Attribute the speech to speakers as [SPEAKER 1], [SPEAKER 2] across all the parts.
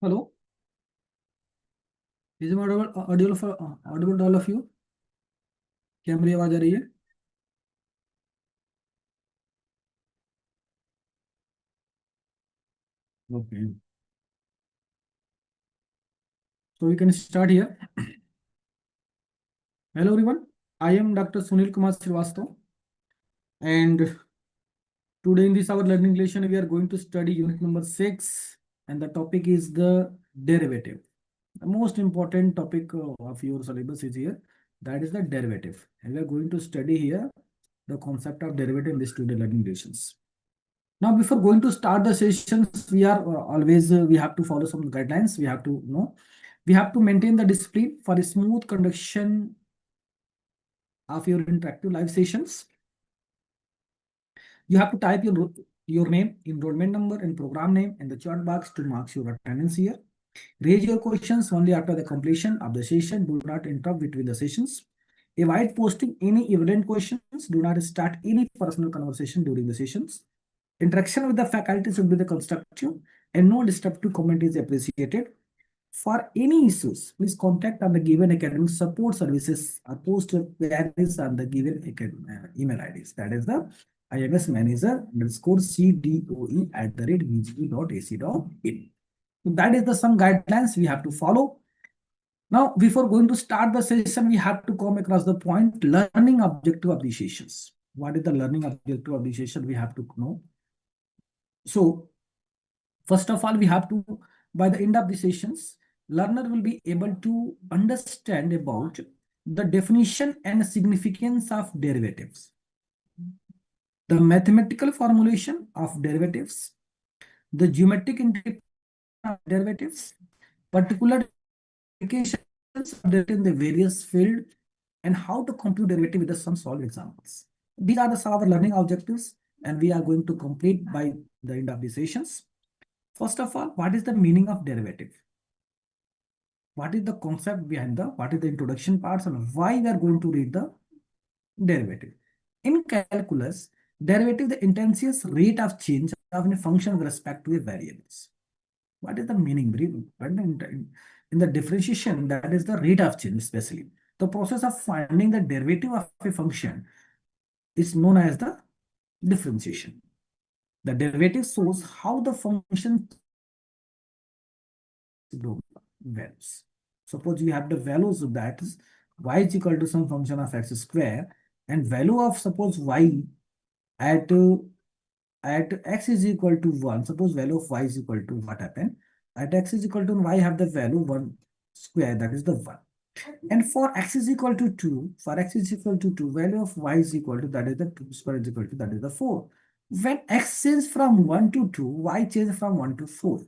[SPEAKER 1] Hello, is my audible to all of you? क्या मेरी आवाज आ रही है? Okay. So we can start here. Hello everyone. I am Dr. Sunil Kumar Srivastava, and today in this our learning lesson we are going to study unit number 6, and the topic is the derivative. The most important topic of your syllabus is here, that is the derivative, and we are going to study here the concept of derivative in this today learning lessons. Now, before going to start the sessions, we are always we have to follow some guidelines. We have to know we have to maintain the discipline for a smooth conduction of your interactive live sessions. You have to type your name, enrollment number, and program name in the chat box to mark your attendance here. Raise your questions only after the completion of the session. Do not interrupt between the sessions. Avoid posting any irrelevant questions. Do not start any personal conversation during the sessions. Interaction with the faculty should be the constructive and no destructive comment is appreciated. For any issues, please contact on the given academic support services or post your queries on the given email IDs. That is the IMS manager _CDOE@vgp.ac.in. So that is the some guidelines we have to follow. Now, before going to start the session, we have to come across the point learning objective of the sessions. What is the learning objective of the session? We have to know. So, first of all, we have to, by the end of the sessions, learner will be able to understand about the definition and significance of derivatives, the mathematical formulation of derivatives, the geometric interpretation of derivatives, particular applications of derivative in the various field, and how to compute derivative with some solved examples. These are the our learning objectives, and we are going to complete by the end of the sessions. First of all, what is the meaning of derivative? What is the concept behind what is the introduction parts, and why we are going to read the derivative? In calculus, derivative the instantaneous rate of change of a function with respect to a variables. What is the meaning? In the differentiation, that is the rate of change, especially. The process of finding the derivative of a function is known as the differentiation. The derivative shows how the function values. Suppose you have the values of that is y is equal to some function of x square, and value of suppose y at x is equal to 1. Suppose value of y is equal to what happened? At x is equal to y have the value 1 square, that is the 1. And for x is equal to 2, value of y is equal to, that is the 2 square is equal to, that is the 4. When x changes from 1 to 2, y changes from 1 to 4.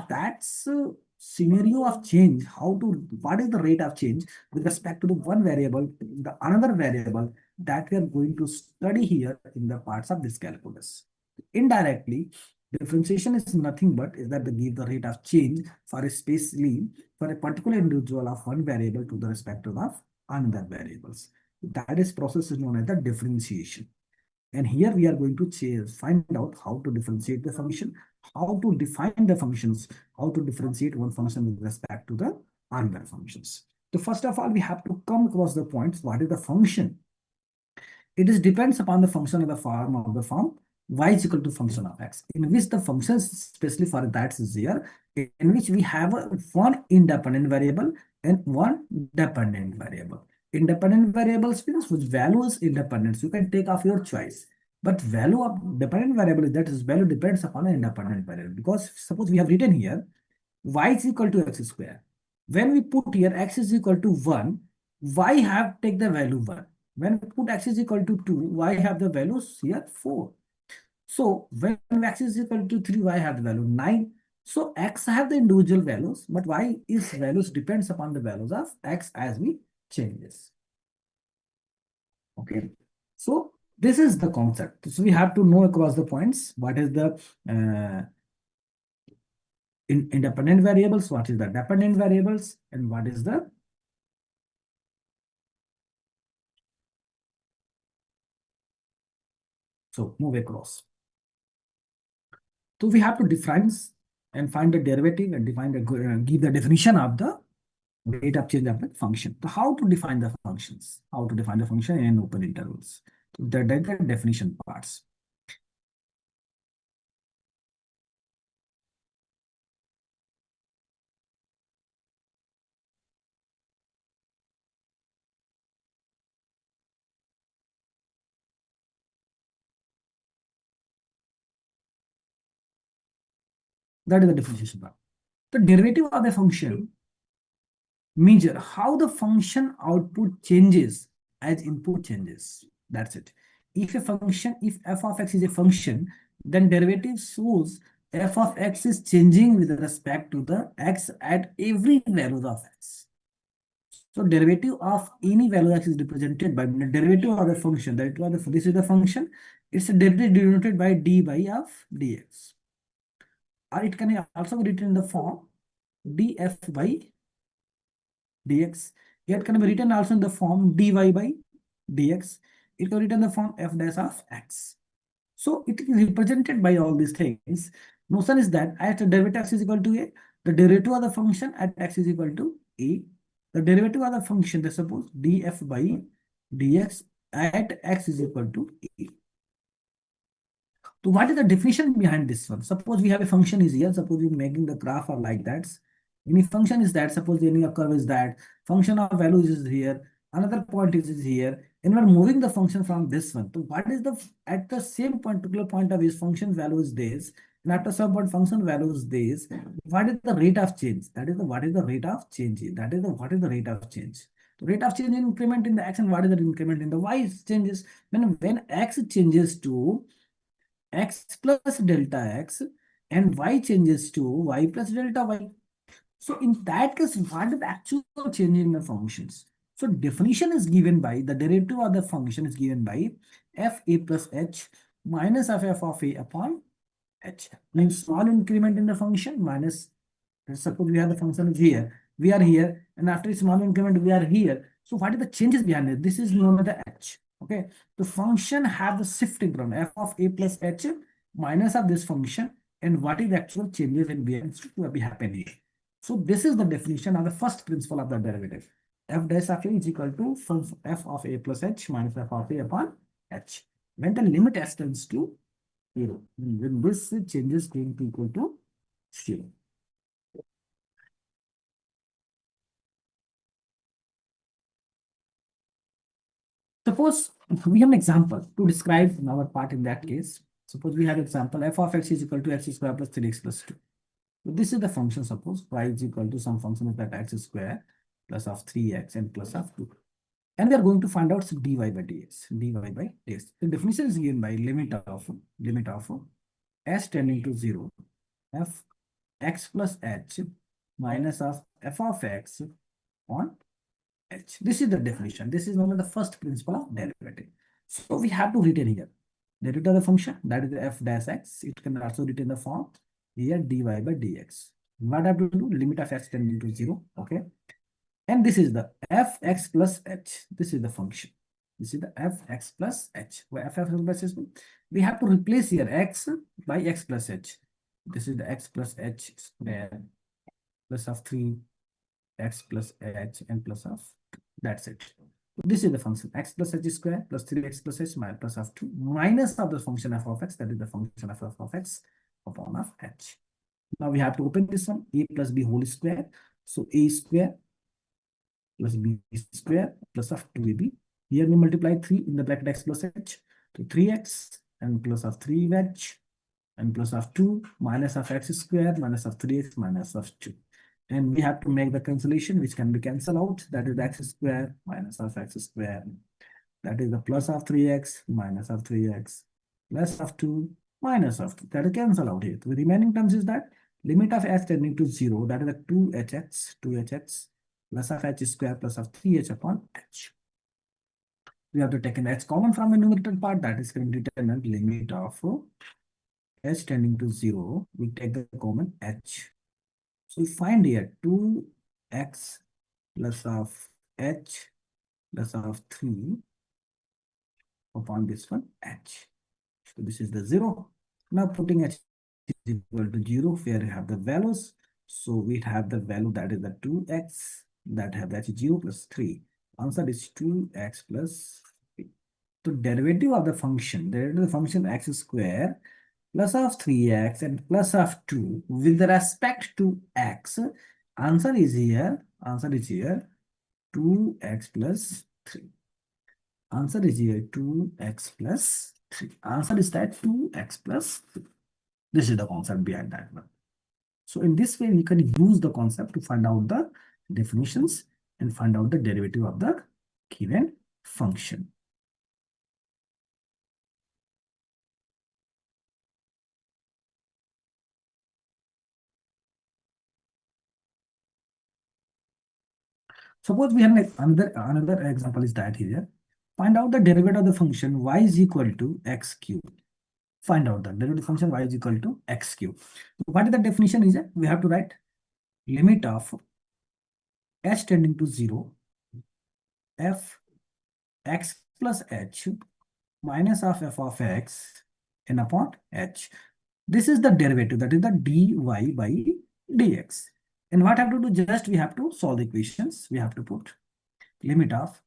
[SPEAKER 1] That's a scenario of change. What is the rate of change with respect to the one variable, the another variable that we are going to study here in the parts of this calculus. Indirectly, differentiation is nothing but is that they give the rate of change for especially for a particular individual of one variable to the respect of another variables. That is process is known as the differentiation. And here we are going to find out how to differentiate the function, how to define the functions, how to differentiate one function with respect to the other functions. So first of all, we have to come across the points. What is the function? It is depends upon the function of the form y is equal to function of x, in which the functions, especially for that is here, in which we have one independent variable and one dependent variable. Independent variables means which value is independent. So you can take off your choice. But value of dependent variable is that is value depends upon an independent variable. Because suppose we have written here y is equal to x square. When we put here x is equal to 1, y have take the value 1. When we put x is equal to 2, y have the values here 4. So when x is equal to 3, y have the value 9. So x have the individual values, but y is values depends upon the values of x as we change this. Okay. So this is the concept. So we have to know across the points what is the independent variables, what is the dependent variables, and what is the so move across. So we have to define and find the derivative and give the definition of the rate of change of the function. So how to define the functions? How to define the function in open intervals? So that's the definition parts. That is the differentiation part. The derivative of the function measure how the function output changes as input changes. That's it. If f of x is a function, then derivative shows f of x is changing with respect to the x at every value of x. So derivative of any value x is represented by the derivative of the function. This is the function. It's a derivative denoted by dy of dx. Or it can also be written in the form df by dx. It can be written also in the form dy by dx. It can be written in the form f dash of x. So it is represented by all these things. Notion is that at the derivative x is equal to a, the derivative of the function at x is equal to a. The derivative of the function, let's suppose df by dx at x is equal to a. So what is the definition behind this one? Suppose we have a function is here. Suppose we're making the graph or like that. Any function is that. Suppose any curve is that. Function of values is here. Another point is here. And we're moving the function from this one. So what is the at the same particular point of this function value is this. And after some point function value is this. What is the rate of change? That is the what is the rate of change? That is the what is the rate of change? The rate of change in increment in the x and what is the increment in the y changes. When x changes to x plus delta x and y changes to y plus delta y. So in that case, what is the actual change in the functions? So definition is given by the derivative of the function is given by f a plus h minus of f of a upon h. Means small increment in the function minus, let's suppose we have the function here. We are here, and after a small increment, we are here. So what are the changes behind it? This is known as the h. Okay. The function have the shifting from f of a plus h minus of this function, and what is the actual changes in behind to be happening. So this is the definition of the first principle of the derivative. F dash of a is equal to f of a plus h minus f of a upon h. When the limit s tends to 0, when this changes going to equal to 0. Suppose we have an example to describe our part in that case. Suppose we have example f of x is equal to x square plus 3x plus 2. So this is the function. Suppose y is equal to some function of that x square plus of 3x and plus of 2. And we are going to find out dy by dx. dy by dx. The definition is given by limit of s tending to 0 f x plus h minus of f of x on h. This is the definition. This is one of the first principle of derivative. So we have to written here. Derivative of the function, that is the f dash x. It can also written in the form here dy by dx. What I have to do? Limit of x tending to 0. Okay. And this is the fx plus h. This is the function. This is the fx plus h. Where fx plus h, we have to replace here x by x plus h. This is the x plus h square plus of 3 x plus h and plus of, that's it. So this is the function x plus h square plus 3x plus h minus plus of 2 minus of the function f of x, that is the function of f of x upon of h. Now we have to open this one, a plus b whole square. So a square plus b square plus of 2ab. Here we multiply 3 in the bracket x plus h to 3x and plus of 3h and plus of 2 minus of x square minus of 3x minus of 2. And we have to make the cancellation, which can be cancelled out. That is x square minus of x square. That is the plus of 3x minus of 3x plus of 2 minus of 2. That is cancel out here. The remaining terms is that limit of x tending to 0. That is the 2hx plus of h square plus of 3h upon h. We have to take an h common from the numerator part. That is going to determine limit of h tending to 0. We take the common h. So we find here 2x plus of h plus of 3 upon this one h. So this is the 0. Now putting h equal to 0, where you have the values. So we have the value that is the 2x, that have that's 0 plus 3. Answer is 2x plus 3. So derivative of the function x square plus of 3x and plus of 2 with respect to x. Answer is here 2x plus 3. Answer is here 2x plus 3. Answer is that 2x plus 3. This is the concept behind that one. So in this way, we can use the concept to find out the definitions and find out the derivative of the given function. Suppose we have another example is that here. Find out the derivative of the function y is equal to x cube. Find out the derivative function y is equal to x cube. So what is the definition is it? We have to write limit of h tending to 0 f x plus h minus of f of x n upon h. This is the derivative, that is the dy by dx. And what have to do? Just we have to solve the equations. We have to put limit of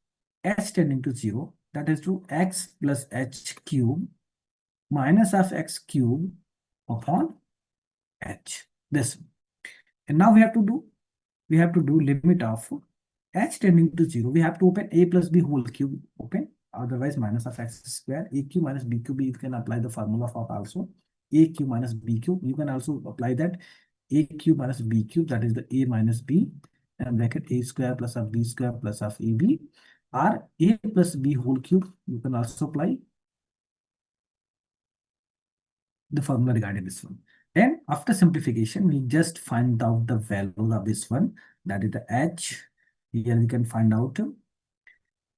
[SPEAKER 1] h tending to 0, that is to x plus h cube minus of x cube upon h. This. And now we have to do limit of h tending to 0. We have to open a plus b whole cube, open, otherwise minus of x square, a cube minus b cube. You can apply the formula for also a cube minus b cube. You can also apply that a cube minus b cube, that is the a minus b, and bracket a square plus of b square plus of ab, or a plus b whole cube. You can also apply the formula regarding this one. And after simplification, we just find out the value of this one, that is the h. Here we can find out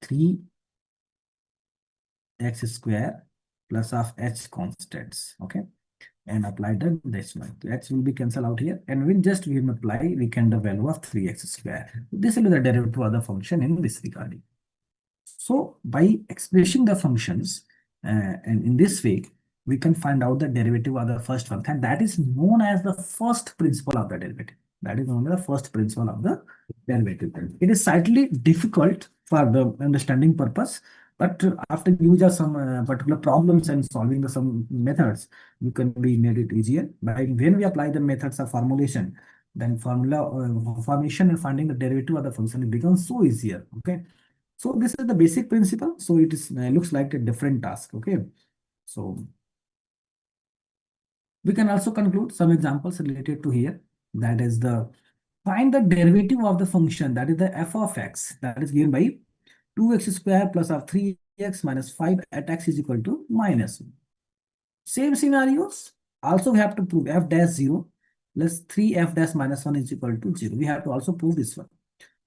[SPEAKER 1] 3x square plus of h constants, okay, and apply this one. H will be cancelled out here, and we multiply, we can the value of 3x square. This will be the derivative of the function in this regarding. So by expressing the functions and in this way, we can find out the derivative of the first function, and that is known as the first principle of the derivative. That is known as the first principle of the derivative. It is slightly difficult for the understanding purpose, but after use of some particular problems and solving some methods, you can be made it easier. But when we apply the methods of formulation, then formation and finding the derivative of the function, it becomes so easier. Okay. So this is the basic principle. So it is looks like a different task. Okay. So we can also conclude some examples related to here. That is the find the derivative of the function, that is the f of x, that is given by 2x square plus of 3x minus 5 at x is equal to minus 1. Same scenarios. Also we have to prove f dash 0 plus 3f dash minus 1 is equal to 0. We have to also prove this one.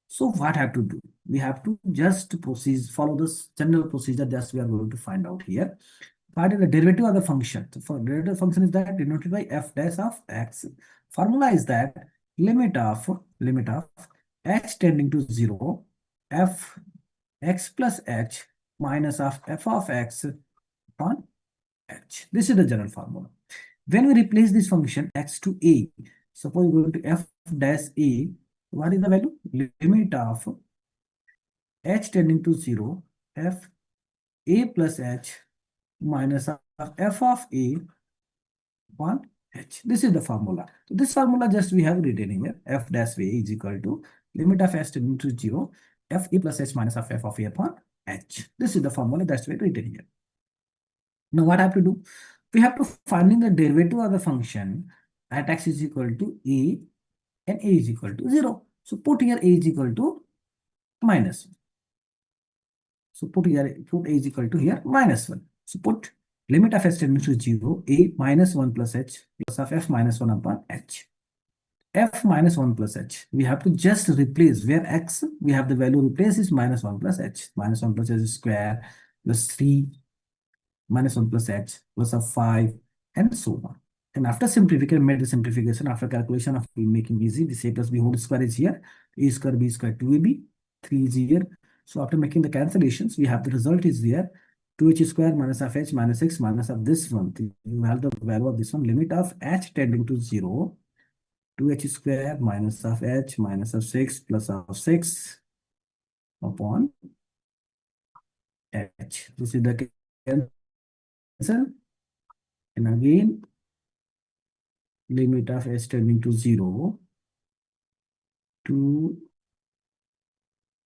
[SPEAKER 1] So what have to do? We have to just follow this general procedure that we are going to find out here. What is the derivative of the function? So for derivative function is that denoted by f dash of x. Formula is that limit of h tending to 0 f x plus h minus of f of x upon h. This is the general formula. When we replace this function x to a, suppose we go to f dash a, what is the value? Limit of h tending to 0 f a plus h minus of f of a upon h. This is the formula. So this formula just we have written here. F dash a is equal to limit of h tending to 0 f a plus h minus of f of a upon h. This is the formula that's written here. Now what I have to do? We have to find the derivative of the function at x is equal to a and a is equal to 0. So put here a is equal to minus 1. So put a is equal to here minus 1. So put limit of h tending to 0, a minus 1 plus h plus of f minus 1 upon h. F minus 1 plus h. We have to just replace where x, we have the value replace is minus 1 plus h. Minus 1 plus h square plus 3 minus 1 plus h plus of 5 and so on. And after simplification, made the simplification after calculation of making easy, this a plus b whole square is here, a square b square 2ab, 3 is here. So after making the cancellations, we have the result is there. 2h square minus of h minus x minus of this one. You have the value of this one, limit of h tending to 0, 2h square minus of h minus of 6 plus of 6 upon h. This is the cancel. And again, limit of h tending to 0 to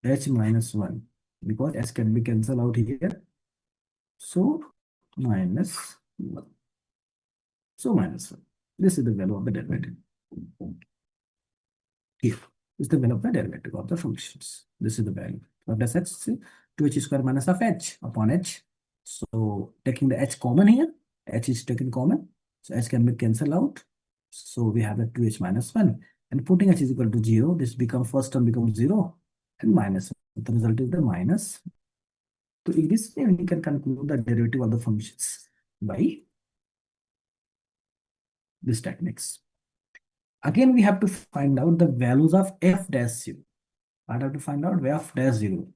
[SPEAKER 1] h minus 1, because h can be cancelled out here. So minus 1. So minus 1. This is the value of the derivative. Here is the value of the derivative of the functions. This is the value. What does h say? 2h square minus of h upon h. So taking the h common here, h is taken common. So h can be cancelled out. So we have the 2h minus 1. And putting h is equal to 0, this becomes first term becomes 0 and minus 1. The result is the minus. So in this way, we can conclude the derivative of the functions by this techniques. Again, we have to find out the values of f dash 0. I have to find out f dash 0.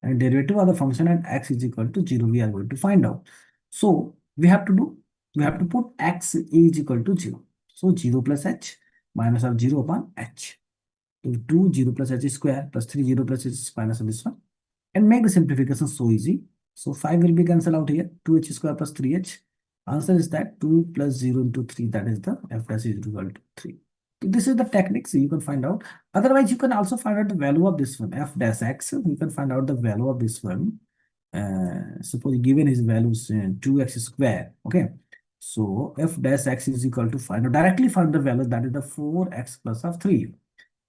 [SPEAKER 1] And derivative of the function at x is equal to 0, we are going to find out. So we have to put x is equal to 0. So 0 plus h minus of 0 upon h. So 2 0 plus h square plus 3 0 plus h minus of this one. And make the simplification so easy. So 5 will be cancelled out here. 2h square plus 3h. Answer is that 2 plus 0 into 3, that is the f dash is equal to 3. So this is the technique, so you can find out. Otherwise, you can also find out the value of this one, f dash x. You can find out the value of this one. Suppose given his values 2x square. Okay. So f dash x is equal to directly find the value, that is the 4x plus of 3.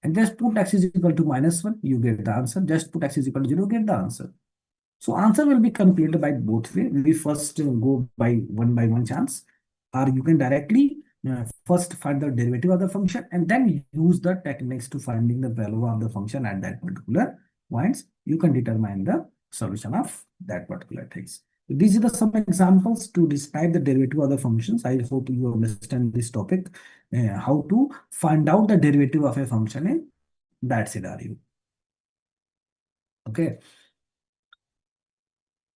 [SPEAKER 1] And just put x is equal to minus 1, you get the answer. Just put x is equal to 0, get the answer. So answer will be calculated by both way. We first go by one chance, or you can directly first find the derivative of the function and then use the techniques to finding the value of the function at that particular points. You can determine the solution of that particular things. These are the some examples to describe the derivative of the functions. I hope you understand this topic, how to find out the derivative of a function in that scenario. Okay.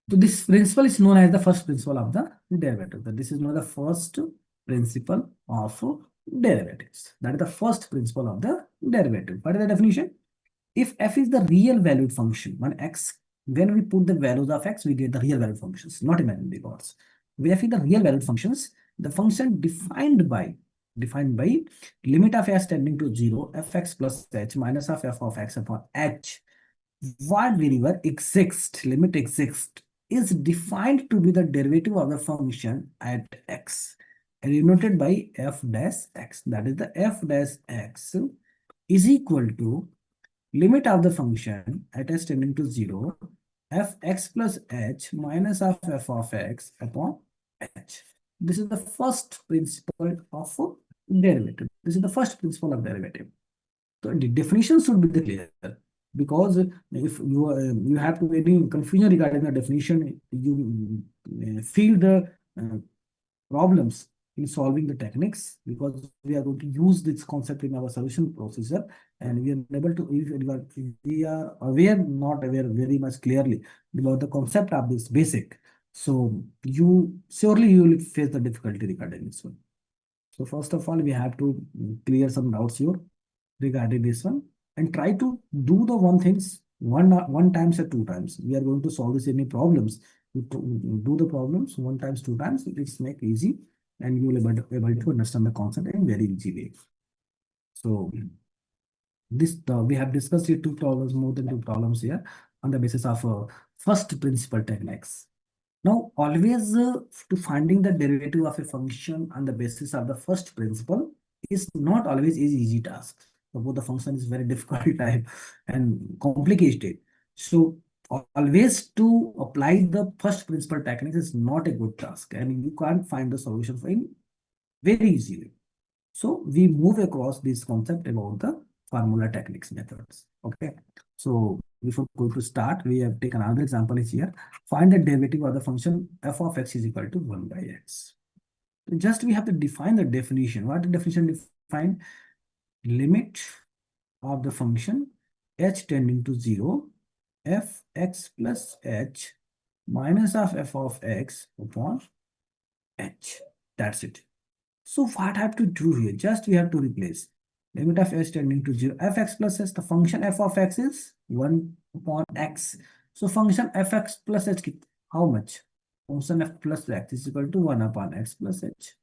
[SPEAKER 1] So this principle is known as the first principle of the derivative. This is known as the first principle of derivatives. That is the first principle of the derivative. What is the definition? If f is the real valued function, when we put the values of x, we get the real valued functions, not imaginary parts. When f is the real valued functions, the function defined by limit of s tending to 0, fx plus h minus of f of x upon h, wherever exists, limit exists, is defined to be the derivative of the function at x, and denoted by f dash x. That is the f dash x is equal to limit of the function at s tending to 0, fx plus h minus of f of x upon h. This is the first principle of derivative. This is the first principle of derivative. So the definition should be clear, because if you have to any confusion regarding the definition, you feel the problems in solving the techniques, because we are going to use this concept in our solution procedure, and we are able to, if we are aware, not aware very much clearly about the concept of this basic, so you will face the difficulty regarding this one. So first of all, we have to clear some doubts here regarding this one, and try to do the one times or two times. We are going to solve this any problems. Do the problems one times, two times. It's make easy, and you will able to understand the concept in very easy way. So we have discussed here more than two problems here on the basis of first principle techniques. Now, always to finding the derivative of a function on the basis of the first principle is not always easy task. Suppose the function is very difficult type and complicated. So always to apply the first principle techniques is not a good task, and you can't find the solution for it very easily. So we move across this concept about the formula techniques methods. Okay. So before going to start, we have taken another example is here. Find the derivative of the function f of x is equal to 1 by x. Just we have to define the definition. What the definition define? Limit of the function h tending to 0, f x plus h minus of f of x upon h. That's it. So what I have to do here? Just we have to replace limit of s tending to 0. Fx plus s, the function f of x is 1 upon x. So function fx plus h, how much? Function f plus x is equal to 1 upon x plus h.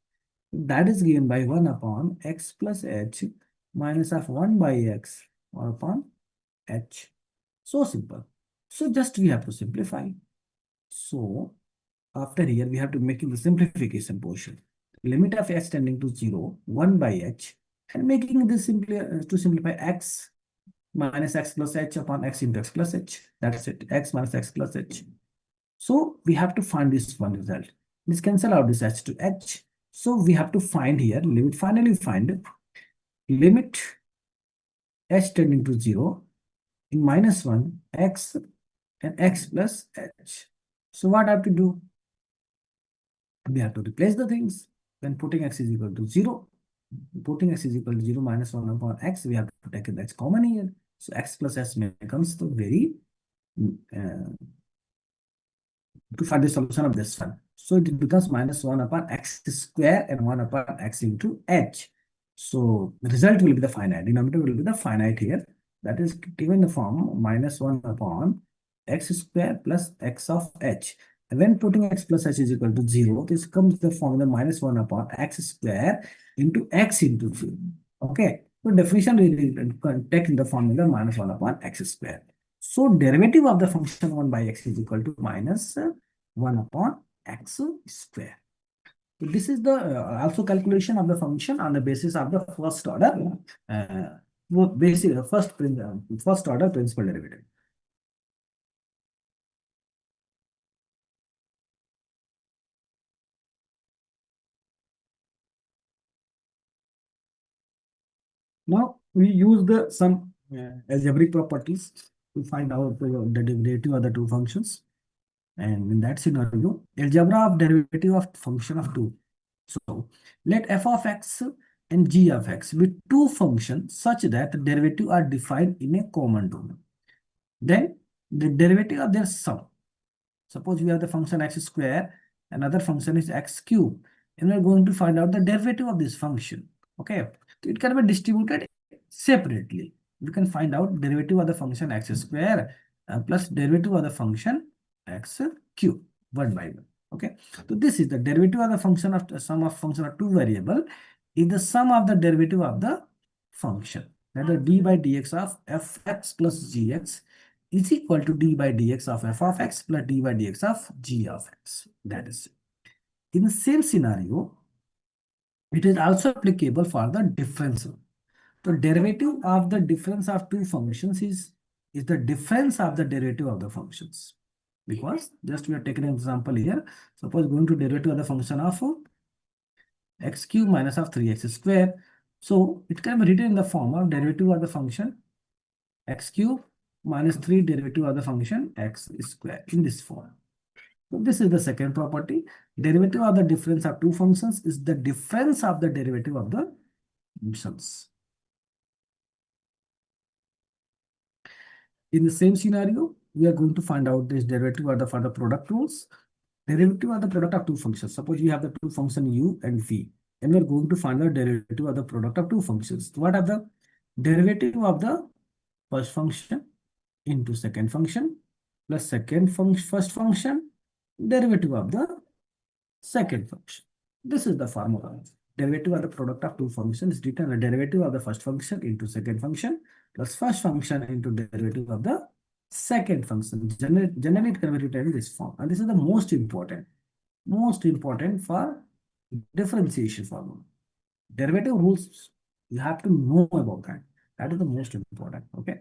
[SPEAKER 1] That is given by 1 upon x plus h minus of 1 by x upon h. So simple. So just we have to simplify. So after here, we have to make the simplification portion. Limit of x tending to 0, 1 by h, and making this simply to simplify x minus x plus h upon x into x plus h. That's it, x minus x plus h. So we have to find this one result. Let's cancel out this h to h. So we have to find here, limit, finally find limit h tending to 0 in minus 1, x and x plus h. So what I have to do? We have to replace the things. When putting x is equal to 0, putting x is equal to 0 minus 1 upon x, we have to take x common here. So x plus s becomes the very to find the solution of this one. So it becomes minus 1 upon x square and 1 upon x into h. So the result will be the finite. Denominator will be the finite here. That is given the form minus 1 upon x square plus x of h. And when putting x plus h is equal to 0, this comes the formula minus 1 upon x square into x into 0. Okay. So definition will take in the formula minus 1 upon x square. So derivative of the function 1 by x is equal to minus 1 upon x square. So this is the also calculation of the function on the basis of the first order first order principal derivative. Now we use some algebraic properties to find out the derivative of the two functions. And in that scenario, algebra of derivative of function of 2. So let f of x and g of x be two functions such that the derivative are defined in a common domain. Then the derivative of their sum. Suppose we have the function x square, another function is x cube, and we're going to find out the derivative of this function. Okay, so it can be distributed separately. We can find out derivative of the function x square plus derivative of the function x cube one by one. Okay, so this is the derivative of the function of the sum of function of two variable is the sum of the derivative of the function. That is d by dx of fx plus gx is equal to d by dx of f of x plus d by dx of g of x. That is it. In the same scenario, it is also applicable for the differential. The derivative of the difference of two functions is the difference of the derivative of the functions. Because just we are taking an example here. Suppose going to derivative of the function of x cube minus of 3x square. So it can be written in the form of derivative of the function x cube minus 3 derivative of the function x square in this form. So this is the second property. Derivative of the difference of two functions is the difference of the derivative of the functions. In the same scenario, we are going to find out this derivative of the for the product rules. Derivative of the product of two functions. Suppose we have the two functions u and v, and we are going to find the derivative of the product of two functions. What are the derivative of the first function into second function plus first function derivative of the second function. This is the formula. Derivative of the product of two functions is written as derivative of the first function into second function plus first function into derivative of the second function. Generally it can be written in this form. And this is the most important for differentiation formula. Derivative rules, you have to know about that. That is the most important. Okay.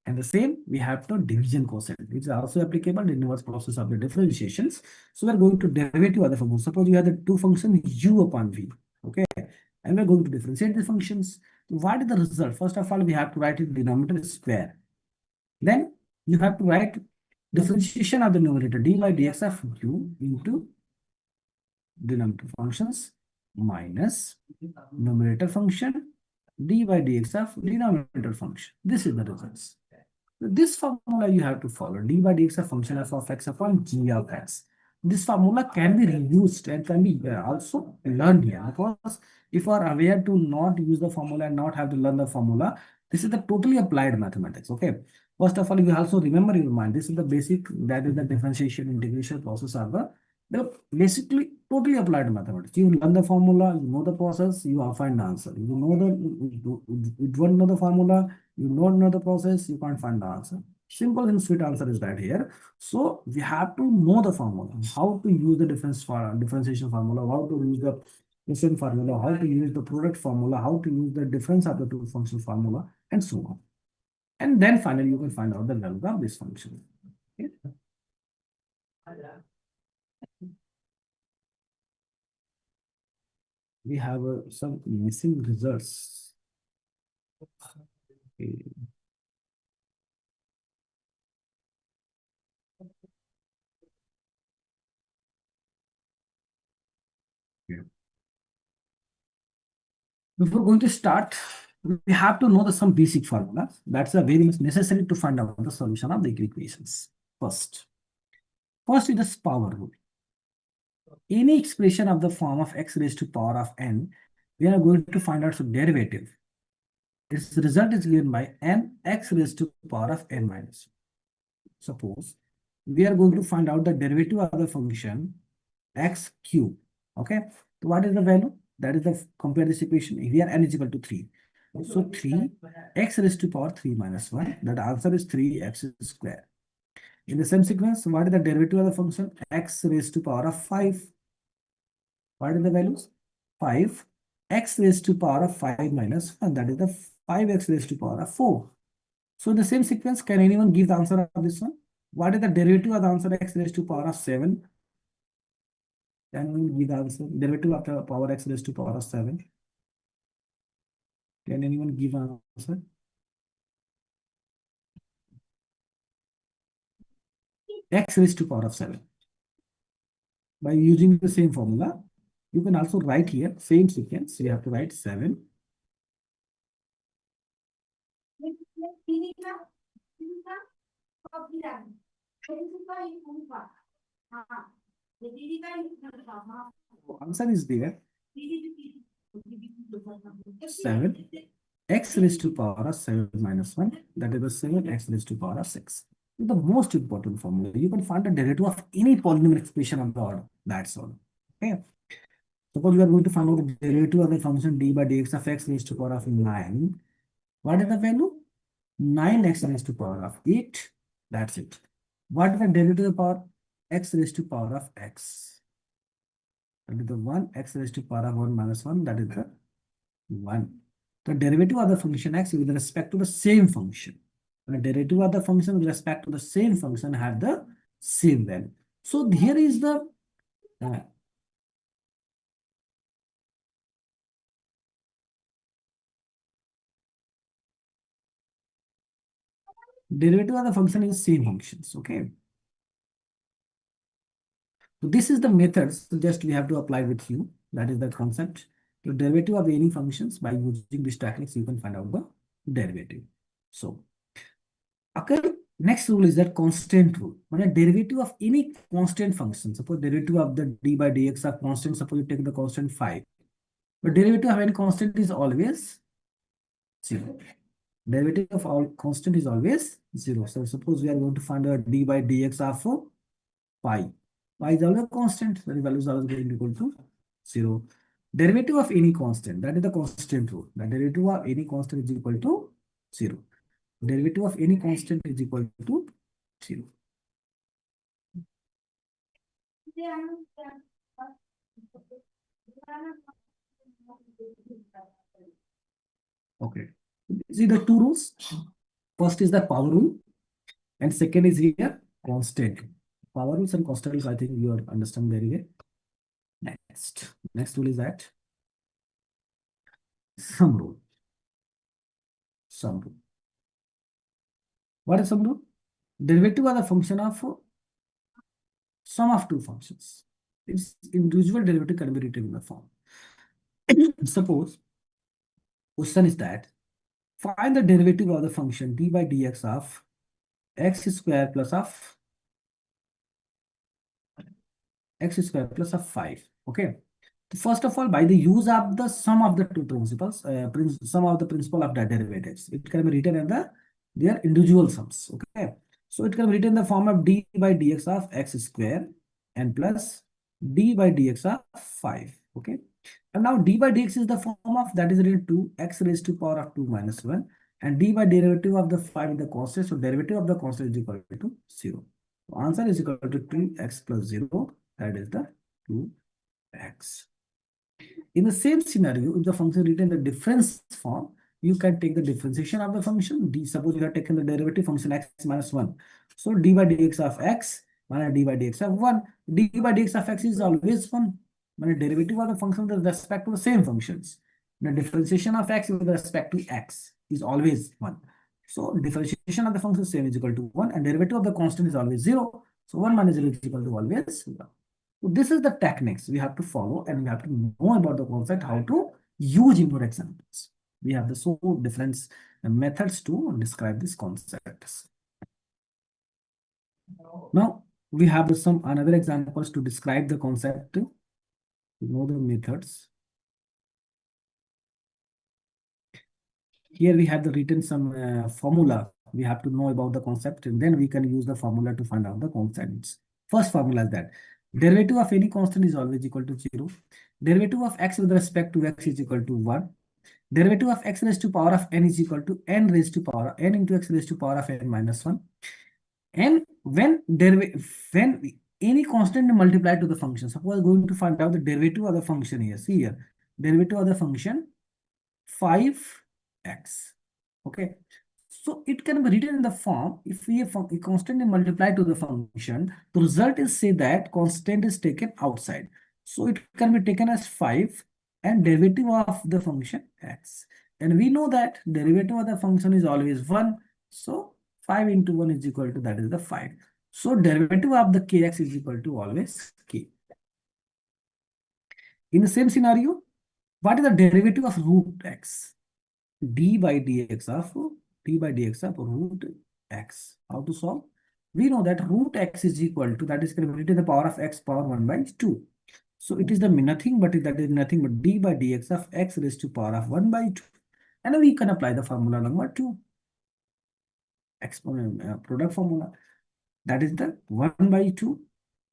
[SPEAKER 1] And the same, we have to division quotient, which is also applicable in inverse process of the differentiations. So we're going to derivative of the function. Suppose you have the two functions u upon v. Okay. And we're going to differentiate the functions. What is the result? First of all, we have to write it denominator square. Then you have to write differentiation of the numerator d by dx of u into denominator functions minus numerator function d by dx of denominator function. This is the results. This formula you have to follow. D by dx a function of x upon g of x. This formula can be reused and can be also learned here, because if you are aware to not use the formula and not have to learn the formula, this is the totally applied mathematics. Okay. First of all, you also remember in your mind, this is the basic, that is the differentiation integration process of the basically totally applied mathematics. You learn the formula, you know the process, you will find the answer. You don't know the formula, you don't know the process, you can't find the answer. Simple and sweet answer is that here. So we have to know the formula, how to use the differentiation formula, how to use the Pearson formula, how to use the product formula, how to use the difference of the two function formula, and so on. And then finally you can find out the value of this function. Okay. We have some missing results. Okay. Yeah. Before going to start, we have to know some basic formulas. That's a very much necessary to find out the solution of the equations. First is the power rule. Any expression of the form of x raised to power of n, we are going to find out some derivative. Its result is given by n x raised to power of n minus. Suppose we are going to find out the derivative of the function x cube. Okay. So what is the value? That is the compare this equation. Here n is equal to 3. So 3 x raised to power 3 minus 1. That answer is 3x square. In the same sequence, what is the derivative of the function x raised to power of 5? What are the values? 5 x raised to power of 5 minus 1. That is the 5x raised to power of 4. So in the same sequence, can anyone give the answer of this one? What is the derivative of the answer x raised to power of 7? Can anyone give the answer? Derivative of the power x raised to power of 7. Can anyone give an answer? X raised to power of 7. By using the same formula, you can also write here, same sequence. You have to write 7. Answer is there. 7 x raised to power of 7 minus 1. That is the 7 x raised to power of 6. The most important formula. You can find the derivative of any polynomial expression of the order. That's all. Okay. Suppose we are going to find out the derivative of the function d by dx of x raised to power of 9. What is the value? 9x raised to power of 8. That's it. What is the derivative of the power? X raised to power of x. That is the 1 x raised to power of 1 minus 1. That is the 1. The derivative of the function x with respect to the same function. The derivative of the function with respect to the same function have the same value. So here is the derivative of the function is same functions. Okay. So this is the methods just we have to apply with you. That is the concept. The derivative of any functions, by using these techniques, you can find out the derivative. So, okay, next rule is that constant rule. When a derivative of any constant function, suppose derivative of the d by dx of constant, suppose you take the constant 5. But derivative of any constant is always 0. Derivative of all constant is always 0. So suppose we are going to find a d by dx of pi. Pi is always constant, so the value is always going to be equal to 0. Derivative of any constant, that is the constant rule. The derivative of any constant is equal to 0. Derivative of any constant is equal to 0. Okay. See the two rules. First is the power rule, and second is here constant. Power rules and constant rules, I think you understand very well. Next rule is that sum rule. Sum rule. What is sum rule? Derivative of the function of sum of two functions. Its individual derivative can be written in the form. Suppose question is that find the derivative of the function d by dx of x square plus of x square plus of 5. Okay. First of all, by the use of the sum of the two principles, sum of the principle of the derivatives, it can be written in their individual sums. Okay. So it can be written in the form of d by dx of x square and plus d by dx of 5. Okay. And now d by dx is the form of that is written to x raised to power of 2 minus 1, and d by derivative of the 5 is the constant. So derivative of the constant is equal to 0. So answer is equal to 2x plus 0. That is the 2x. In the same scenario, if the function written in the difference form, you can take the differentiation of the function. D, suppose you have taken the derivative function x minus 1. So d by dx of x minus d by dx of 1. D by dx of x is always 1. When derivative of the function with respect to the same functions. The differentiation of x with respect to x is always 1. So differentiation of the function same is equal to 1 and derivative of the constant is always 0. So 1 minus 0 is equal to always 0. So this is the techniques we have to follow and we have to know about the concept, how to use in your examples. We have the so different methods to describe these concepts. Now we have some another examples to describe the concept, to know the methods. Here we have the written some formula. We have to know about the concept and then we can use the formula to find out the constants. First formula is that derivative of any constant is always equal to 0. Derivative of x with respect to x is equal to 1. Derivative of x raised to power of n is equal to n raised to power n into x raised to power of n minus 1. And when any constant is multiplied to the function, suppose I'm going to find out the derivative of the function here. See here, derivative of the function 5x. Okay. So it can be written in the form, if we have a constant is multiplied to the function, the result is say that constant is taken outside. So it can be taken as 5 and derivative of the function x. And we know that derivative of the function is always 1. So 5 into 1 is equal to, that is the 5. So derivative of the kx is equal to always k. In the same scenario, what is the derivative of root x? d by dx of root x. How to solve? We know that root x is equal to, that is converted to the power of x power 1 by 2. So it is the nothing but that is nothing but d by dx of x raised to power of 1 by 2. And we can apply the formula number 2. Exponent product formula. That is the 1 by 2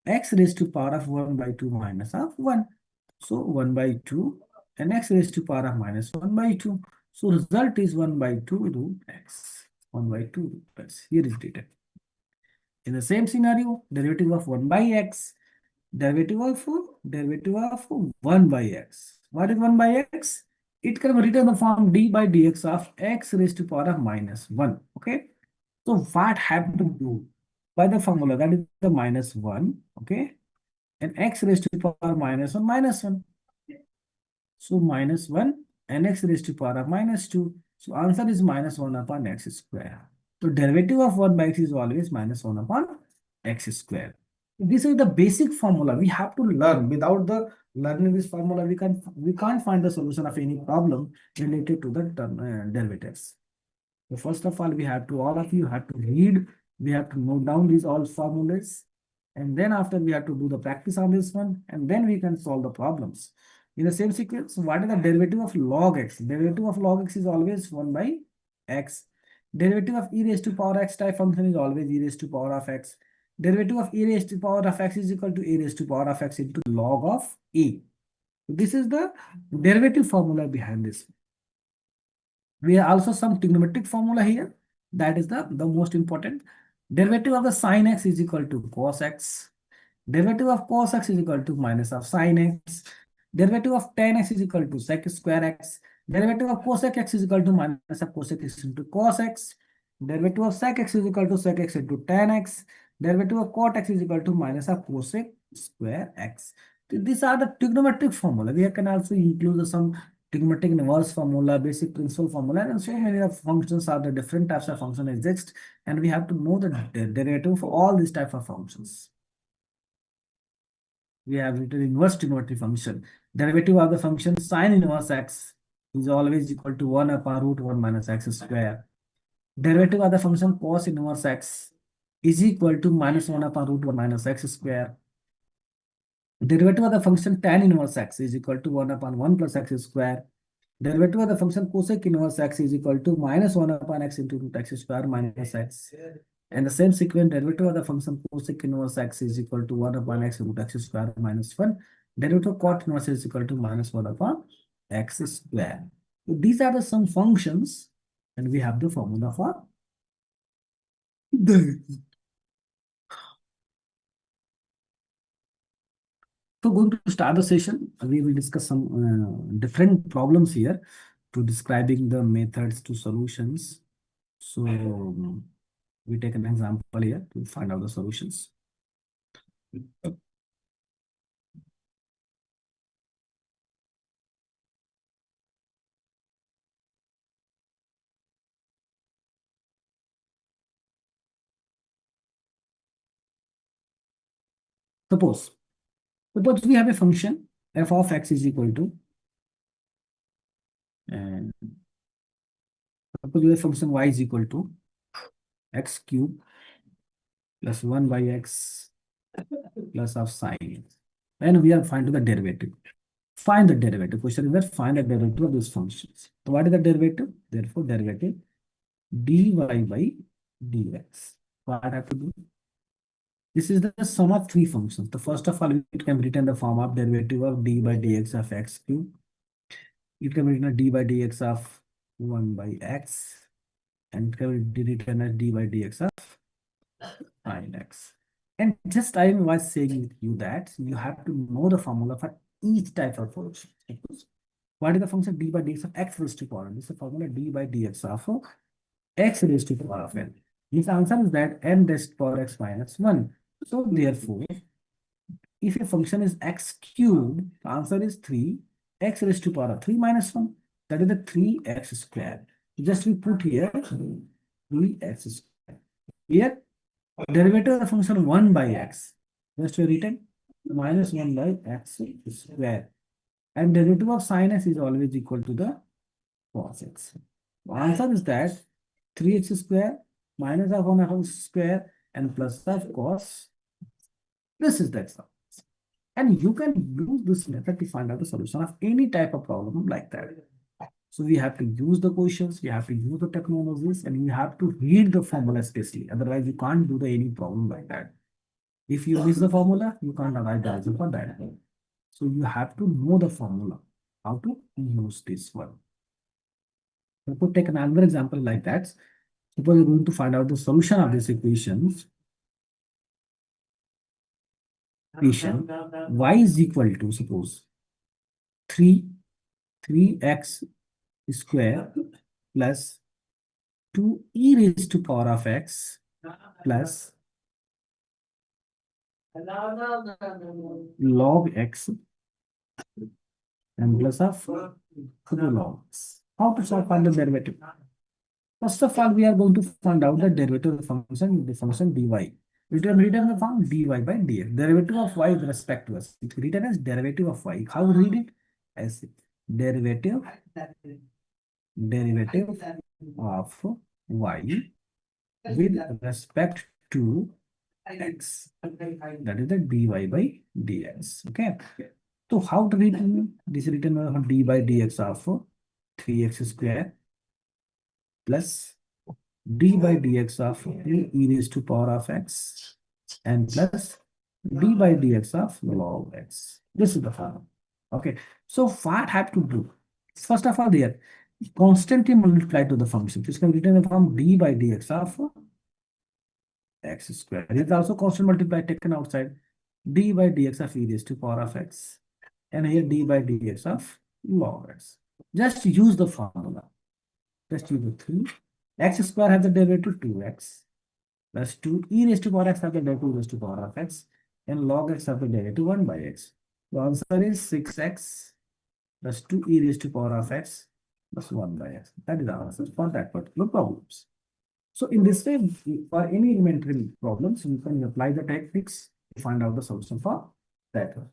[SPEAKER 1] x raised to power of 1 by 2 minus of 1. So 1 by 2 and x raised to power of minus 1 by 2. So result is 1 by 2 root x. 1 by 2 root x. Here is written. In the same scenario, derivative of 1 by x, derivative of 1 by x. What is 1 by x? It can be written in the form d by dx of x raised to power of minus 1. Okay. So what have to do? By the formula, that is the minus 1. Okay. And x raised to power minus 1 minus 1. So minus 1 and x raised to power of minus 2. So answer is minus 1 upon x square. So derivative of 1 by x is always minus 1 upon x square. This is the basic formula we have to learn. Without the learning this formula, we can't find the solution of any problem related to the derivatives. So first of all, all of you have to read, we have to note down these all formulas. And then after we have to do the practice on this one, and then we can solve the problems. In the same sequence, what is the derivative of log x? Derivative of log x is always 1 by x. Derivative of e raised to power x type function is always e raised to power of x. Derivative of e raised to power of x is equal to a raised to power of x into log of a. So this is the derivative formula behind this. We have also some trigonometric formula here. That is the most important. Derivative of the sine x is equal to cos x. Derivative of cos x is equal to minus of sine x. Derivative of tan x is equal to sec square x. Derivative of cosec x is equal to minus of cosec x into cos x. Derivative of sec x is equal to sec x into tan x. Derivative of cot x is equal to minus of cosec square x. These are the trigonometric formula. We can also include some trigonometric inverse formula, basic principal formula, and so many of functions are the different types of function exist, and we have to know the derivative for all these type of functions. We have written inverse trigonometric function. Derivative of the function sine inverse x is always equal to 1 upon root 1 minus x square. Derivative of the function cos inverse x is equal to minus 1 upon root 1 minus x square. Derivative of the function tan inverse x is equal to 1 upon 1 plus x square. Derivative of the function cosec inverse x is equal to minus 1 upon x into root x square minus x. And the same sequence, derivative of the function cosec inverse x is equal to 1 upon x root x square minus 1. Derivative of cot inverse is equal to minus 1 upon x square. So these are the some functions, and we have the formula for the. So going to start the session, we will discuss some different problems here to describing the methods to solutions. So we take an example here to find out the solutions. Suppose, suppose we have a function f of x is equal to, and suppose we have a function y is equal to x cube plus 1 by x plus of sine, and we are finding the derivative. Find the derivative. Question is that find the derivative of these functions. So what is the derivative? Therefore, derivative dy by dx. What I have to do? This is the sum of three functions. The first of all, it can be written in the form of derivative of d by dx of x cube. It can be written as d by dx of 1 by x, and it can be written as d by dx of sin x. And just I was saying you that you have to know the formula for each type of function. What is the function d by dx of x raised to power n? This is the formula d by dx of x raised to power of n. This answer is that n raised to power x minus 1. So therefore, if a function is x cubed, the answer is 3 x raised to power of 3 minus 1. That is the 3x squared. Just we put here 3x squared. Here, derivative of the function 1 by x. Just we written minus 1 by x squared. And derivative of sin x is always equal to the cos x. The answer is that 3x square minus of 1 x square and plus of cos. This is the example. And you can use this method to find out the solution of any type of problem like that. So we have to use the questions, we have to use the technologies, and we have to read the formula especially. Otherwise, you can't do any problem like that. If you miss the formula, you can't arrive the answer for that. So you have to know the formula, how to use this one. We could take another example like that. Suppose you're going to find out the solution of this equation y is equal to, suppose, 3x square plus 2e raised to power of x plus log x and plus of 2 log x. How to solve find the derivative? First of all, we are going to find out the derivative of the function dy. It will be written in the form dy by dx. Derivative of y with respect to us. It's written as derivative of y. How we read it? As derivative of y with respect to x. That is the dy by dx. Okay. So how to read this? Written as d by dx of 3x square plus d by dx of e raised to power of x and plus d by dx of log x. This is the formula. Okay. So what I have to do? First of all, there constantly multiply to the function. This can be written in the form d by dx of x square. It is also constant multiply taken outside. D by dx of e raised to power of x. And here d by dx of log x. Just use the formula. Just use the 3. X square has the derivative 2x plus 2 e raised to power x have the derivative e raised to power of x and log x have the derivative 1 by x. The answer is 6x plus 2 e raised to power of x plus 1 by x. That is the answer for that particular problems. So in this way, for any elementary problems, you can apply the techniques to find out the solution for that one.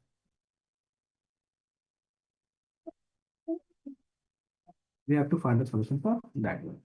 [SPEAKER 1] We have to find the solution for that one.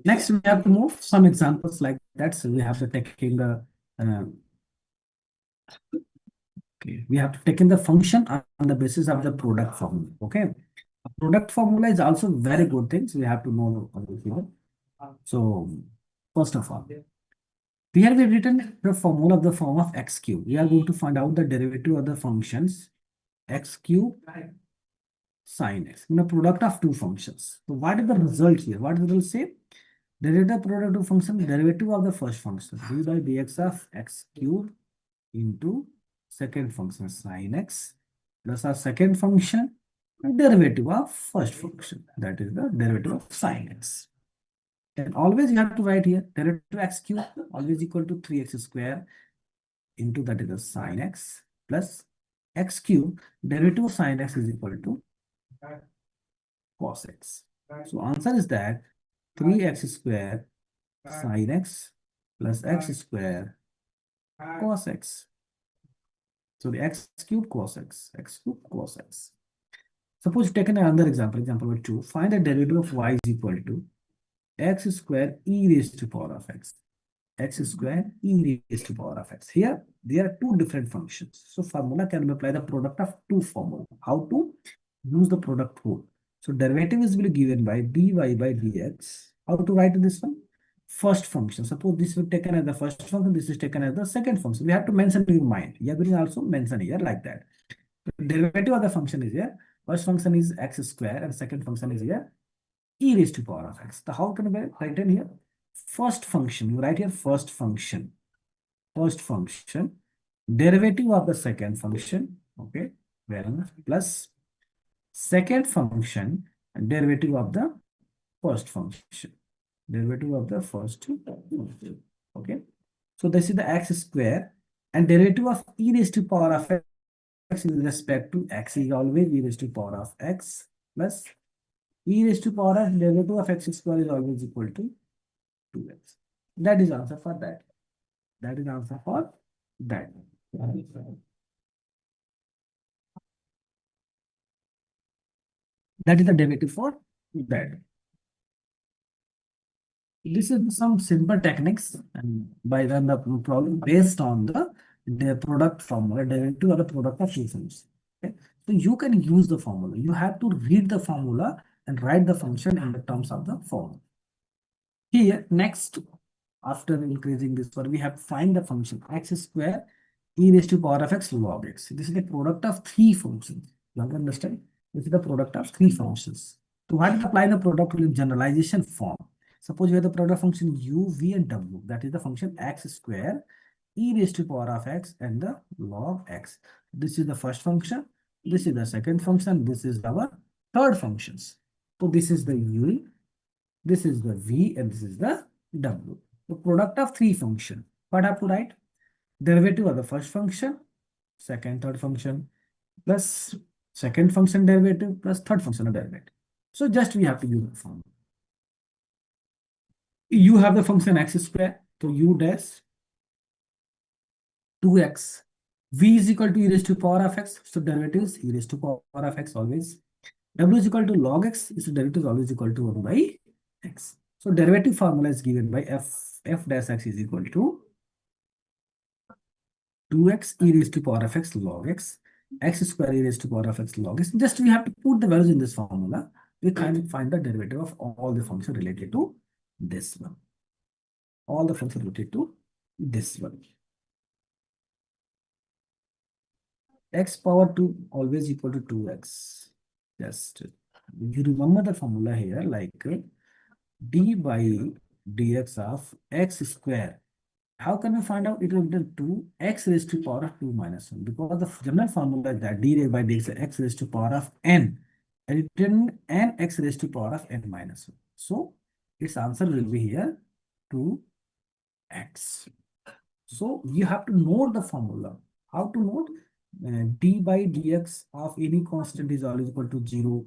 [SPEAKER 1] Next, we have to move some examples like that. So we have to take in the uh, okay, we have to take in the function on the basis of the product formula. Okay, a product formula is also very good things. We have to know here. So first of all, here we have written the formula of the form of x cube. We are going to find out the derivative of the functions x cube sin x in the product of two functions. So what is the result here? What will say? Derivative product of function derivative of the first function d by dx of x cube into second function sin x plus our second function derivative of first function, that is the derivative of sin x. And always you have to write here derivative x cube always equal to 3x square into, that is the sin x, plus x cube derivative of sin x is equal to cos x. So answer is that 3x square sin x plus x square cos x. So the x cube cos x cube cos x. Suppose taken another example, example number 2, find the derivative of y is equal to x square e raised to power of x. X square e raised to power of x. Here, there are two different functions. So formula can be applied the product of two formula. How to use the product rule? So derivative is will be given by dy by dx. How to write this one? First function. Suppose this is taken as the first function, this is taken as the second function. We have to mention in your mind. You will also mention here like that. The derivative of the function is here. First function is x square and second function is here e raised to power of x. So how can we write in here? First function, you write here first function, derivative of the second function, okay, well, plus second function, derivative of the first function, okay. So this is the x square and derivative of e raised to power of x with respect to x is always e raised to power of x plus e raised to power of derivative of x square is always equal to 2x. That is answer for that. That is answer for that. That is the derivative for that. This is some simple techniques and by run the problem based on the product formula derivative of the product of two functions. Okay. So you can use the formula. You have to read the formula and write the function in the terms of the formula. Here, next, after increasing this one, we have to find the function x square e raised to power of x log x. This is the product of three functions. You have to understand? This is the product of three functions. So why to apply the product rule in generalization form? Suppose you have the product function u, v, and w. That is the function x square e raised to power of x and the log x. This is the first function. This is the second function. This is our third functions. So this is the u. This is the v and this is the w. The product of three function. What I have to write? Derivative of the first function, second, third function, plus second function derivative plus third function derivative. So just we have to use the formula. You have the function x square, so u dash 2x. V is equal to e raised to power of x, so derivative is e raised to power of x always. W is equal to log x, so derivative is always equal to 1 by x. So derivative formula is given by f dash x is equal to 2x e raised to power of x log x, x square e raised to power of x log x. Just we have to put the values in this formula. We can find the derivative of all the functions related to this one. All the functions related to this one. X power 2 always equal to 2x. Just you remember the formula here like d by dx of x square. How can we find out? It will be 2x raised to power of 2 minus 1 because the general formula is that d by dx is x raised to power of n and written n x raised to power of n minus 1. So its answer will be here 2x. So you have to note the formula. How to note? D by dx of any constant is always equal to 0.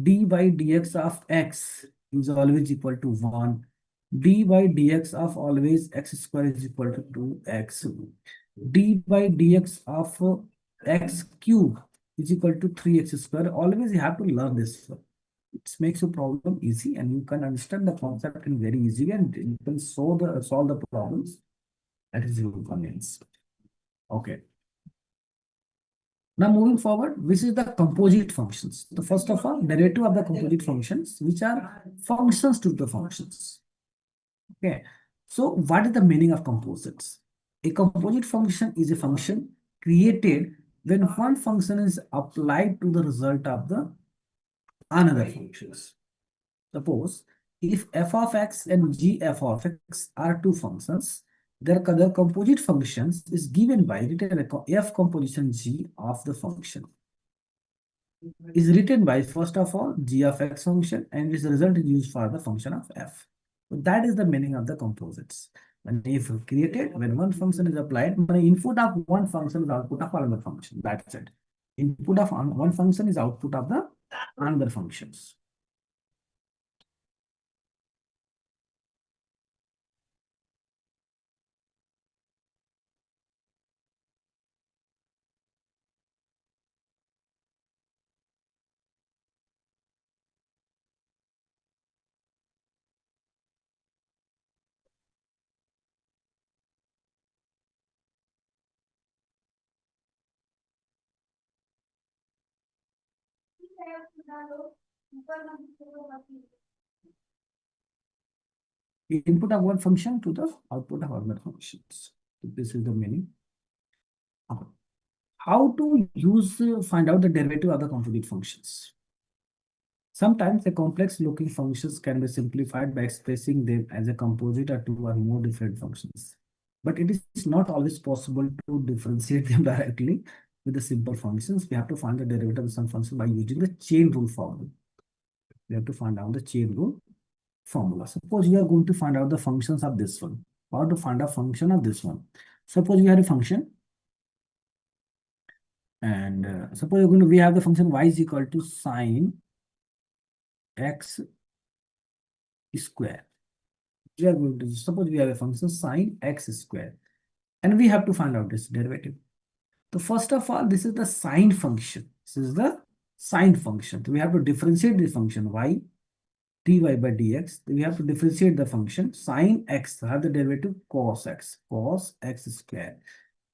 [SPEAKER 1] D by dx of x is always equal to 1. d by dx of always x square is equal to 2x. D by dx of x cube is equal to 3x square. Always you have to learn this. It makes your problem easy and you can understand the concept in very easy and you can solve the problems. That is your convenience. Okay. Now moving forward, this is the composite functions. The first of all, derivative of the composite functions, which are functions to the functions. Okay. So what is the meaning of composites? A composite function is a function created when one function is applied to the result of the another functions. Suppose if f of x and g f of x are two functions, their composite functions is given by written f composition g of the function is written by first of all g of x function and its result is used for the function of f. So that is the meaning of the composites. When if created, when one function is applied, when input of one function is output of another function. That's it. Input of one function is output of the another functions. Input of one function to the output of other functions. This is the meaning. How to find out the derivative of the composite functions? Sometimes the complex looking functions can be simplified by expressing them as a composite of two or more different functions. But it is not always possible to differentiate them directly with the simple functions. We have to find the derivative of some function by using the chain rule formula. We have to find out the chain rule formula. Suppose you are going to find out the functions of this one. How to find a function of this one? Suppose we have a function and suppose we have the function y is equal to sine x square. We are going to suppose we have a function sine x square and we have to find out this derivative. So first of all, this is the sine function. This is the sine function. So we have to differentiate the function y dy by dx. We have to differentiate the function sine x, have the derivative cos x square.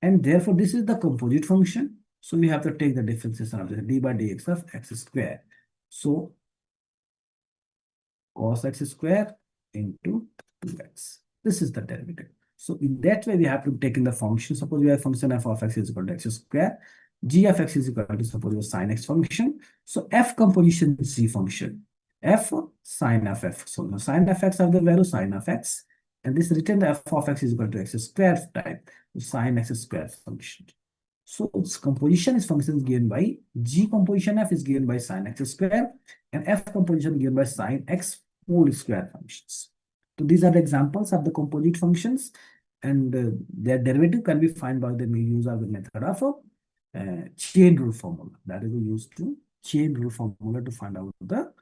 [SPEAKER 1] And therefore, this is the composite function. So we have to take the differentiation of this d by dx of x square. So cos x square into 2x. This is the derivative. So in that way, we have to take in the function. Suppose we have function f of x is equal to x square. G of x is equal to suppose your sine x function. So f composition g function. F sine of f. So the sine of x of the value sine of x. And this written the f of x is equal to x square type. Sine x square function. So its composition is function given by g composition f is given by sine x square and f composition given by sine x whole square functions. So these are the examples of the composite functions and their derivative can be found by the use of the method of chain rule formula. That is used to chain rule formula to find out the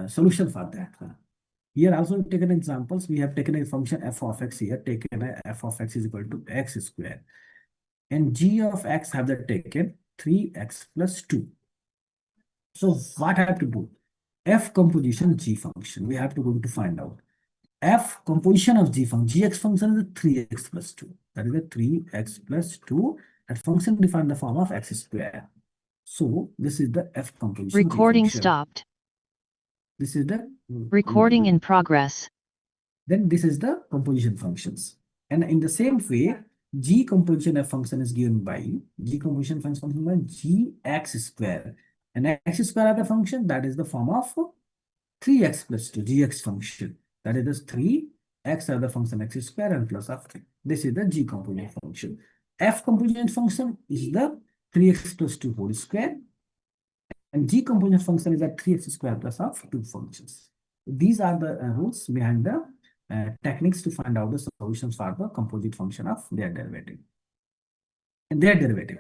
[SPEAKER 1] solution for that one. Here also we've taken examples. We have taken a function f of x here, taken a f of x is equal to x square. And g of x have that taken 3x plus 2. So what I have to do? F composition g function. We have to go to find out. F composition of g function. Gx function is 3x plus 2. That is a 3x plus 2. That function defined the form of x square. So this is the F composition.
[SPEAKER 2] Recording stopped.
[SPEAKER 1] This is the
[SPEAKER 2] recording in progress.
[SPEAKER 1] Then this is the composition functions. And in the same way, g composition f function is given by g composition function by gx square. And x square of the function that is the form of 3x plus 2 gx function. That is 3x of the function x square and plus of 3. This is the g component function. F component function is the 3x plus 2 whole square. And g component function is that 3x square plus of 2 functions. These are the rules behind the techniques to find out the solutions for the composite function of their derivative. And their derivative.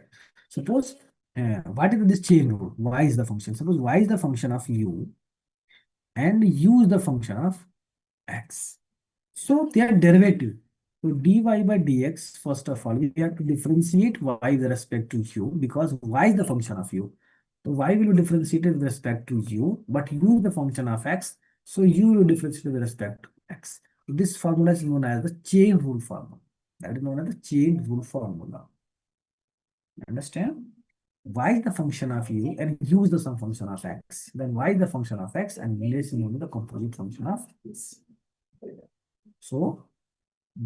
[SPEAKER 1] Suppose what is this chain rule? Y is the function. Suppose y is the function of u and u is the function of x. So they are derivative. So dy by dx, first of all, we have to differentiate y with respect to u because y is the function of u. So y will be differentiated with respect to u, but u is the function of x. So u will differentiate with respect to x. This formula is known as the chain rule formula. That is known as the chain rule formula. Understand? Y is the function of u and u is the some function of x. Then y is the function of x and u is known as the composite function of this. So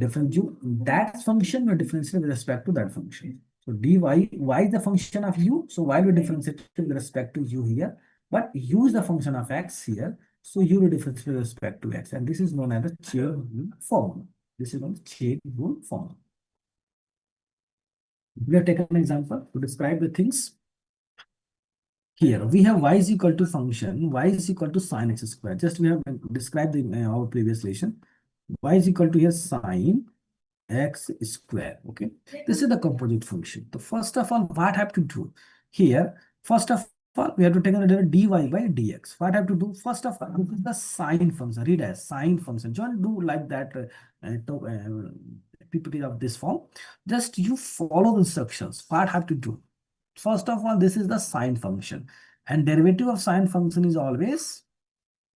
[SPEAKER 1] different u that function will differentiate with respect to that function. So dy, y is the function of u, so y will differentiate with respect to u here, but u is the function of x here, so u will differentiate with respect to x, and this is known as the chain rule formula. This is known as chain rule formula. We have taken an example to describe the things. Here we have y is equal to function, y is equal to sine x square. Just we have described in our previous lesson. Y is equal to here sine x square. Okay, this is the composite function. So first of all, what I have to do here? First of all, we have to take the derivative dy by dx. What I have to do? First of all, this is the sine function. Read as sine function. Don't do like that. PPT of this form. Just you follow the instructions. What I have to do? First of all, this is the sine function, and derivative of sine function is always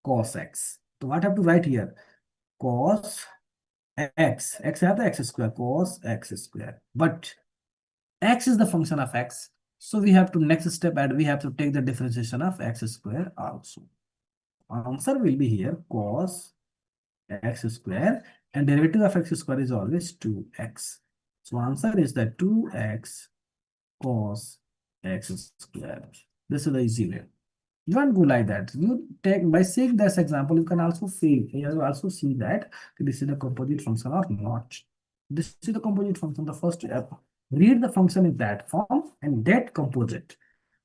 [SPEAKER 1] cos x. So what I have to write here? Cos x have the x square, cos x square, but x is the function of x, so we have to next step and we have to take the differentiation of x square also. Answer will be here cos x square, and derivative of x square is always 2x. So answer is that 2x cos x square. This is the easy way. You don't go like that. You take by saying this example, you can also fail. You also see that this is the composite function or not. This is the composite function. The first step, read the function in that form and that composite.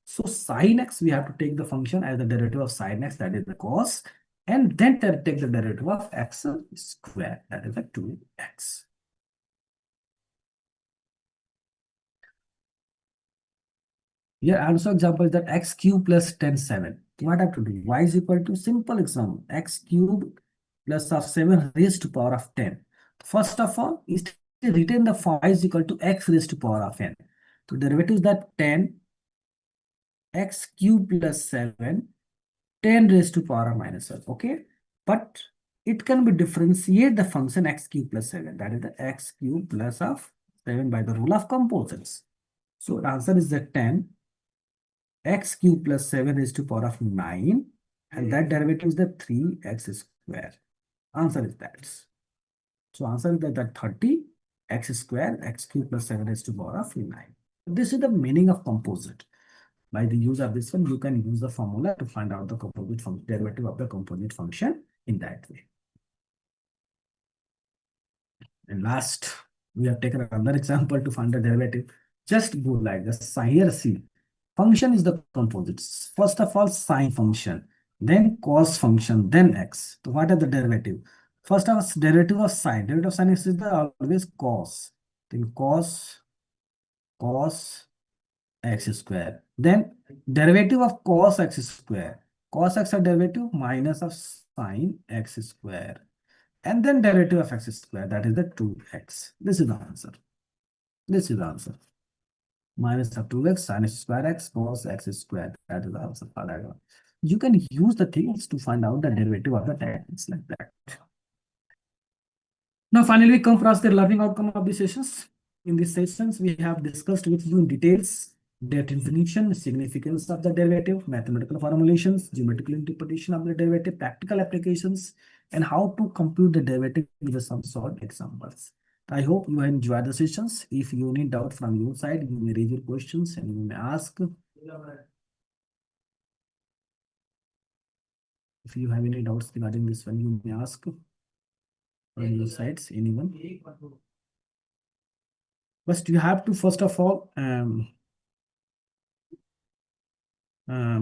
[SPEAKER 1] So sin x, we have to take the function as the derivative of sin x, that is the cos, and then take the derivative of x square, that is the 2x. Here also example is that x cube plus 10 7. What I have to do? Y is equal to simple example x cube plus of 7 raised to power of 10. First of all, is to retain the form y is equal to x raised to power of n. So derivative is that 10 x cube plus 7 10 raised to power of minus 1. Okay, but it can be differentiate the function x cube plus 7, that is the x cube plus of 7 by the rule of composites. So the answer is that 10 x cube plus 7 raised to power of 9, and that derivative is the 3x square. Answer is that. So answer is that 30 x square x cube plus 7 raised to power of 9. This is the meaning of composite. By the use of this one, you can use the formula to find out the composite function, derivative of the composite function in that way. And last, we have taken another example to find the derivative. Just go like this. Here, see, function is the composites. First of all, sine function, then cos function, then x. So what are the derivative? First of all, derivative of sine. Derivative of sine is the always cos. Then cos x square. Then derivative of cos x square. Cos x are derivative minus of sine x square. And then derivative of x square, that is the 2x. This is the answer. This is the answer. Minus of 2x sin x square x cos x square. That is the answer for that one. You can use the things to find out the derivative of the tangents like that. Now, finally, we come across the learning outcome of these sessions. In these sessions, we have discussed with you in details their definition, significance of the derivative, mathematical formulations, geometrical interpretation of the derivative, practical applications, and how to compute the derivative with some short examples. I hope you enjoyed the sessions. If you need doubt from your side, you may raise your questions and you may ask. If you have any doubts regarding this one, you may ask from your sides, anyone. But you have to first of all, I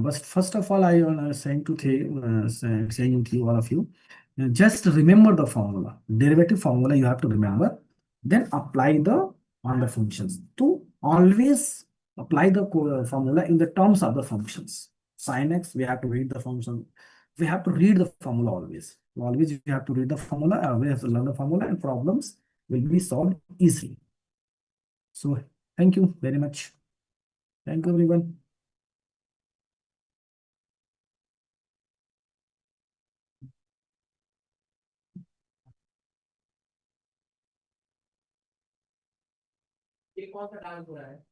[SPEAKER 1] was saying to you, all of you, just remember the formula, derivative formula you have to remember, then apply on the functions. To always apply the formula in the terms of the functions. Sin x, we have to read the function we have to read the formula always. Always you have to read the formula, always have to learn the formula, and problems will be solved easily. So thank you very much. Thank you, everyone. ये कौन सा dance हो रहा है?